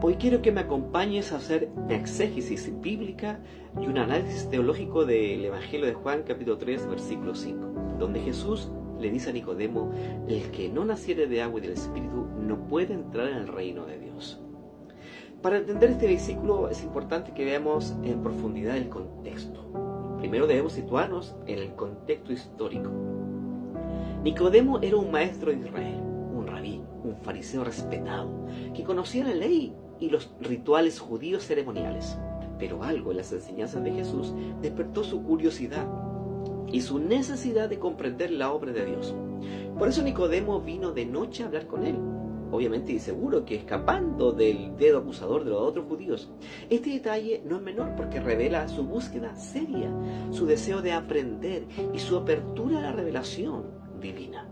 Hoy quiero que me acompañes a hacer una exégesis bíblica y un análisis teológico del Evangelio de Juan, capítulo 3, versículo 5, donde Jesús le dice a Nicodemo: el que no naciere de agua y del Espíritu no puede entrar en el reino de Dios. Para entender este versículo es importante que veamos en profundidad el contexto. Primero debemos situarnos en el contexto histórico. Nicodemo era un maestro de Israel, un rabí, un fariseo respetado, que conocía la ley y los rituales judíos ceremoniales. Pero algo en las enseñanzas de Jesús despertó su curiosidad y su necesidad de comprender la obra de Dios. Por eso Nicodemo vino de noche a hablar con él, obviamente y seguro que escapando del dedo acusador de los otros judíos. Este detalle no es menor porque revela su búsqueda seria, su deseo de aprender y su apertura a la revelación divina.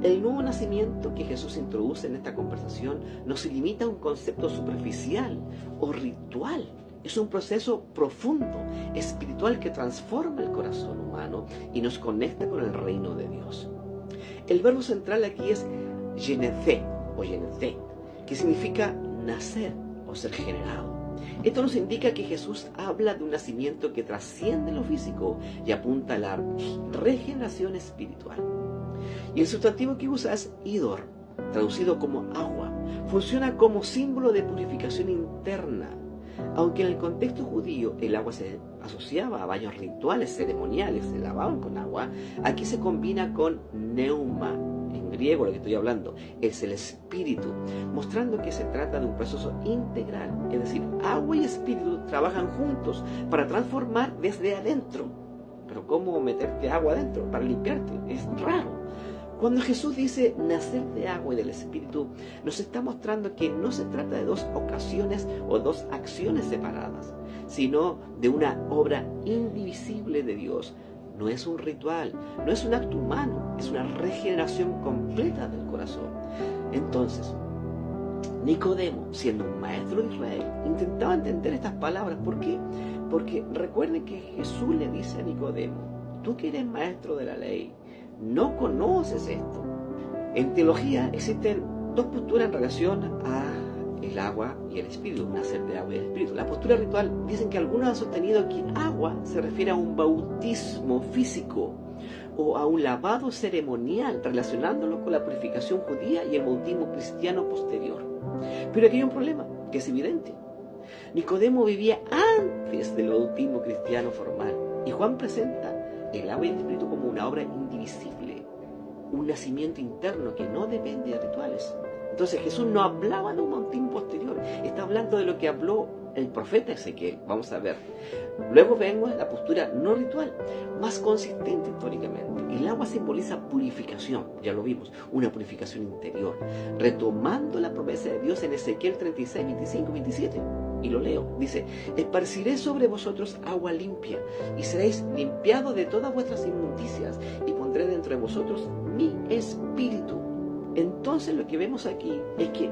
El nuevo nacimiento que Jesús introduce en esta conversación no se limita a un concepto superficial o ritual. Es un proceso profundo, espiritual, que transforma el corazón humano y nos conecta con el reino de Dios. El verbo central aquí es genethé o genethé, que significa nacer o ser generado. Esto nos indica que Jesús habla de un nacimiento que trasciende lo físico y apunta a la regeneración espiritual. Y el sustantivo que usa es idor, traducido como agua. Funciona como símbolo de purificación interna. Aunque en el contexto judío el agua se asociaba a baños rituales ceremoniales, se lavaban con agua, aquí se combina con neuma, en griego lo que estoy hablando, es el espíritu, mostrando que se trata de un proceso integral, es decir, agua y espíritu trabajan juntos para transformar desde adentro. Pero ¿cómo meterte agua adentro para limpiarte? Es raro. Cuando Jesús dice nacer de agua y del Espíritu, nos está mostrando que no se trata de dos ocasiones o dos acciones separadas, sino de una obra indivisible de Dios. No es un ritual, no es un acto humano, es una regeneración completa del corazón. Entonces, Nicodemo, siendo un maestro de Israel, intentaba entender estas palabras. ¿Por qué? Porque recuerden que Jesús le dice a Nicodemo: tú que eres maestro de la ley, no conoces esto. En teología existen dos posturas en relación a el agua y el espíritu, nacer de agua y el espíritu. La postura ritual dicen que algunos han sostenido que agua se refiere a un bautismo físico o a un lavado ceremonial, relacionándolo con la purificación judía y el bautismo cristiano posterior. Pero aquí hay un problema que es evidente. Nicodemo vivía antes del bautismo cristiano formal, y Juan presenta el agua y el espíritu como una obra indivisible, un nacimiento interno que no depende de rituales. Entonces Jesús no hablaba de un bautismo posterior, está hablando de lo que habló el profeta Ezequiel. Vamos a ver. Luego vemos la postura no ritual, más consistente históricamente. El agua simboliza purificación, ya lo vimos, una purificación interior, retomando la promesa de Dios en Ezequiel 36, 25, 27. Y lo leo, dice: esparciré sobre vosotros agua limpia, y seréis limpiados de todas vuestras inmundicias, y pondré dentro de vosotros mi espíritu. Entonces lo que vemos aquí es que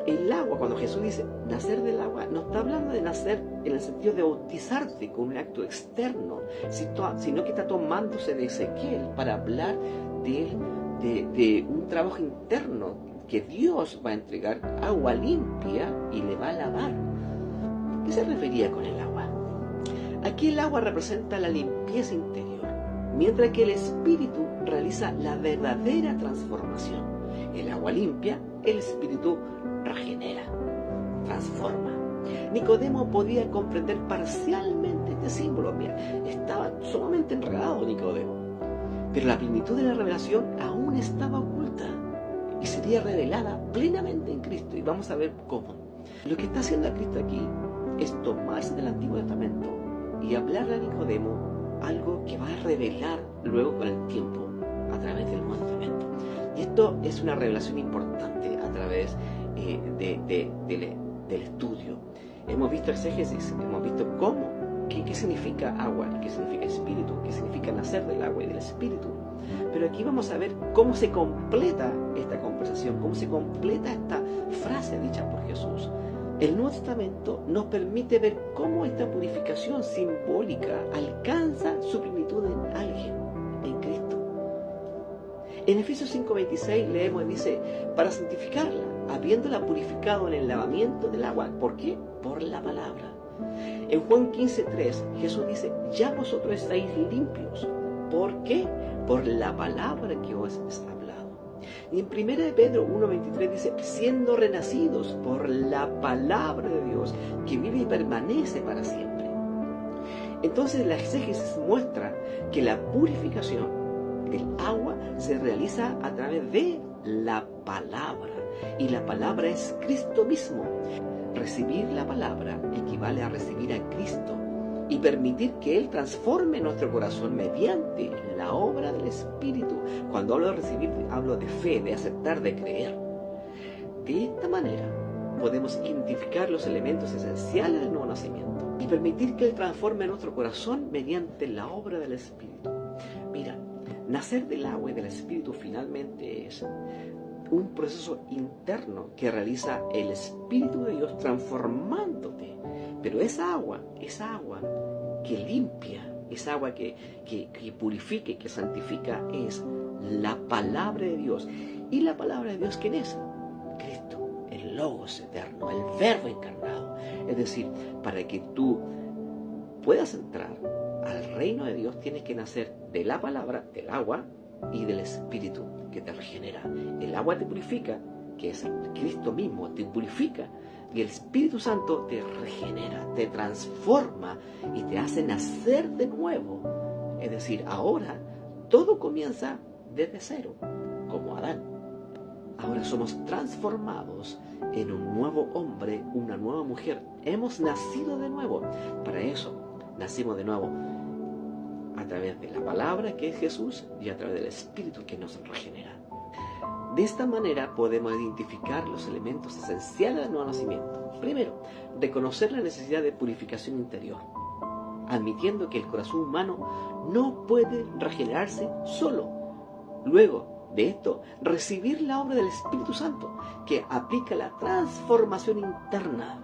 el agua, cuando Jesús dice nacer del agua, no está hablando de nacer en el sentido de bautizarte con un acto externo, sino que está tomándose de Ezequiel para hablar de un trabajo interno, que Dios va a entregar agua limpia y le va a lavar. ¿Qué se refería con el agua? Aquí el agua representa la limpieza interior, mientras que el espíritu realiza la verdadera transformación. El agua limpia, el espíritu regenera, transforma. Nicodemo podía comprender parcialmente este símbolo. Mira, estaba sumamente enredado Nicodemo, pero la plenitud de la revelación aún estaba oculta y sería revelada plenamente en Cristo, y vamos a ver cómo. Lo que está haciendo Cristo aquí es tomarse del Antiguo Testamento y hablarle a Nicodemo algo que va a revelar luego con el tiempo a través del Nuevo Testamento. Y esto es una revelación importante a través del estudio. Hemos visto exégesis, hemos visto qué significa agua, qué significa espíritu, qué significa nacer del agua y del espíritu. Pero aquí vamos a ver cómo se completa esta conversación, cómo se completa esta frase dicha por Jesús. El Nuevo Testamento nos permite ver cómo esta purificación simbólica alcanza su plenitud en alguien, en Cristo. En Efesios 5:26 leemos y dice, para santificarla, habiéndola purificado en el lavamiento del agua. ¿Por qué? Por la palabra. En Juan 15:3 Jesús dice, ya vosotros estáis limpios. ¿Por qué? Por la palabra que os he hablado. Y en 1 de Pedro 1:23 dice, siendo renacidos por la palabra de Dios, que vive y permanece para siempre. Entonces la exégesis muestra que la purificación del agua se realiza a través de la palabra. Y la palabra es Cristo mismo. Recibir la palabra equivale a recibir a Cristo y permitir que Él transforme nuestro corazón mediante la obra del Espíritu. Cuando hablo de recibir, hablo de fe, de aceptar, de creer. De esta manera podemos identificar los elementos esenciales del nuevo nacimiento y permitir que Él transforme nuestro corazón mediante la obra del Espíritu. Mira, nacer del agua y del Espíritu finalmente es un proceso interno que realiza el Espíritu de Dios transformándote. Pero esa agua que limpia, esa agua que purifica y que santifica es la palabra de Dios. ¿Y la palabra de Dios quién es? Cristo, el Logos eterno, el Verbo encarnado. Es decir, para que tú puedas entrar al reino de Dios tienes que nacer de la palabra, del agua y del Espíritu que te regenera. El agua te purifica, que es Cristo mismo, te purifica, y el Espíritu Santo te regenera, te transforma y te hace nacer de nuevo. Es decir, ahora todo comienza desde cero, como Adán. Ahora somos transformados en un nuevo hombre, una nueva mujer. Hemos nacido de nuevo. Para eso nacimos de nuevo a través de la palabra que es Jesús y a través del Espíritu que nos regenera. De esta manera podemos identificar los elementos esenciales del nuevo nacimiento. Primero, reconocer la necesidad de purificación interior, admitiendo que el corazón humano no puede regenerarse solo. Luego de esto, recibir la obra del Espíritu Santo, que aplica la transformación interna.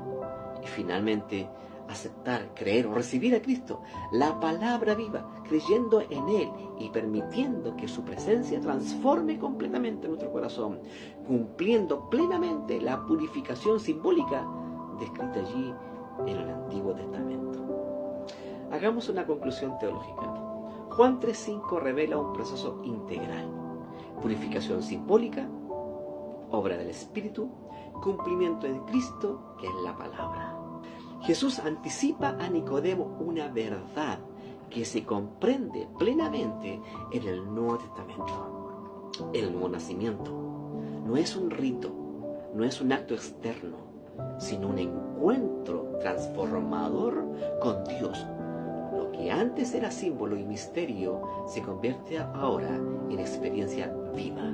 Y finalmente, aceptar, creer o recibir a Cristo, la palabra viva, creyendo en Él y permitiendo que su presencia transforme completamente nuestro corazón, cumpliendo plenamente la purificación simbólica descrita allí en el Antiguo Testamento. Hagamos una conclusión teológica. Juan 3:5 revela un proceso integral: purificación simbólica, obra del Espíritu, cumplimiento en Cristo, que es la palabra. Jesús anticipa a Nicodemo una verdad que se comprende plenamente en el Nuevo Testamento. El nuevo nacimiento no es un rito, no es un acto externo, sino un encuentro transformador con Dios. Lo que antes era símbolo y misterio se convierte ahora en experiencia viva.